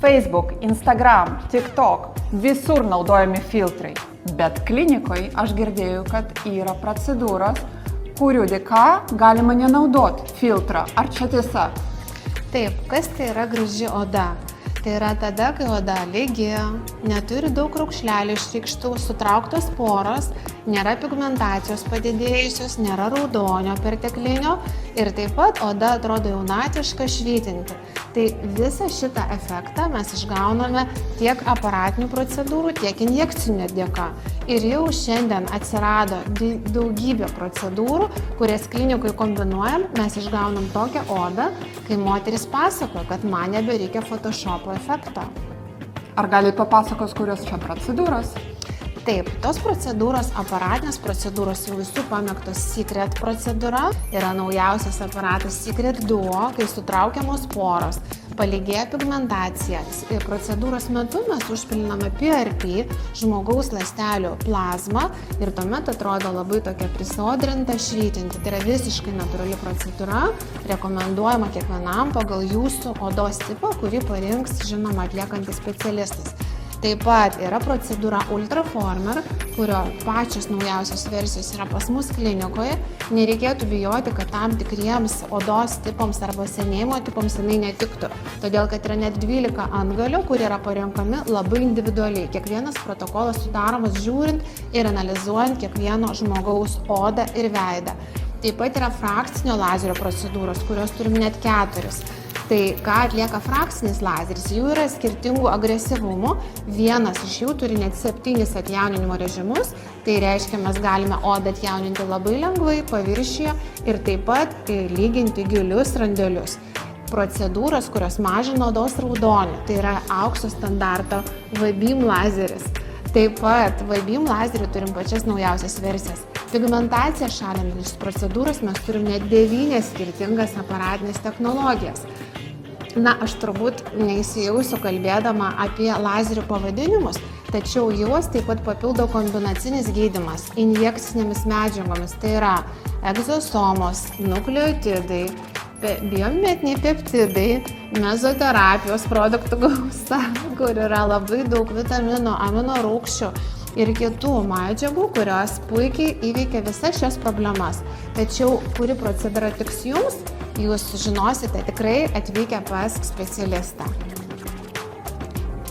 Facebook, Instagram, TikTok, visur naudojami filtrai. Bet klinikoje aš girdėjau, kad yra procedūros, kurių dėka galima nenaudoti filtrą. Ar čia tiesa? Taip, kas tai yra graži oda? Tai yra tada, kai oda lygi, neturi daug raukšlelių išrykštų, sutrauktos poros, nėra pigmentacijos padidėjusios, nėra raudonio perteklinio ir taip pat oda atrodo jaunatiška, švytinti. Tai visą šitą efektą mes išgauname tiek aparatinių procedūrų, tiek injekcinių dėka. Ir jau šiandien atsirado daugybė procedūrų, kurias klinikoje kombinuojam, mes išgaunam tokią odą, kai moteris pasakoja, kad man nebereikia Photoshopo efekto. Ar galite papasakos, kurios čia procedūros? Taip, tos procedūros, aparatinės procedūros jau visų pamėgtos Secret procedūra. Yra naujausias aparatas Secret Duo, kai sutraukiamos poros, palygėja pigmentacija. Procedūros metu mes užpiliname PRP, žmogaus ląstelių plazmą ir tuomet atrodo labai tokia prisodrinta, švytinti. Tai yra visiškai natūrali procedūra, rekomenduojama kiekvienam pagal jūsų odos tipą, kurį parinks, žinoma, atliekantis specialistas. Taip pat yra procedūra Ultraformer, kurio pačios naujausios versijos yra pas mus klinikoje. Nereikėtų bijoti, kad tam tikriems odos tipams arba senėjimo tipams jinai netiktų. Todėl, kad yra net 12 antgalių, kurie yra parenkami labai individualiai. Kiekvienas protokolas sudaromas žiūrint ir analizuojant kiekvieno žmogaus odą ir veidą. Taip pat yra frakcinio lazerio procedūros, kurios turim net 4. Tai ką atlieka frakcinis lazeris, jų yra skirtingų agresyvumų, vienas iš jų turi net 7 atjauninimo režimus, tai reiškia mes galime odą atjauninti labai lengvai, paviršiuje ir taip pat lyginti gilius randelius. Procedūros, kurios mažina odos raudonį, tai yra aukso standarto V-beam lazeris. Taip pat V-beam lazerių turim pačias naujausias versijas. Pigmentaciją šalinančias procedūras mes turim net 9 skirtingas aparatinės technologijas. Na, aš turbūt neįsijausiu kalbėdama apie lazerių pavadinimus, tačiau juos taip pat papildo kombinacinis gydymas injekcinėmis medžiagomis, tai yra egzosomos, nukleotidai, biomimetiniai peptidai, mezoterapijos produktų gausa, kur yra labai daug vitaminų, amino rūgščių ir kitų medžiagų, kurios puikiai įveikia visas šias problemas. Tačiau kuri procedūra tiks jums, jūs žinosite tikrai atvykę pas specialistą.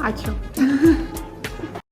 Ačiū.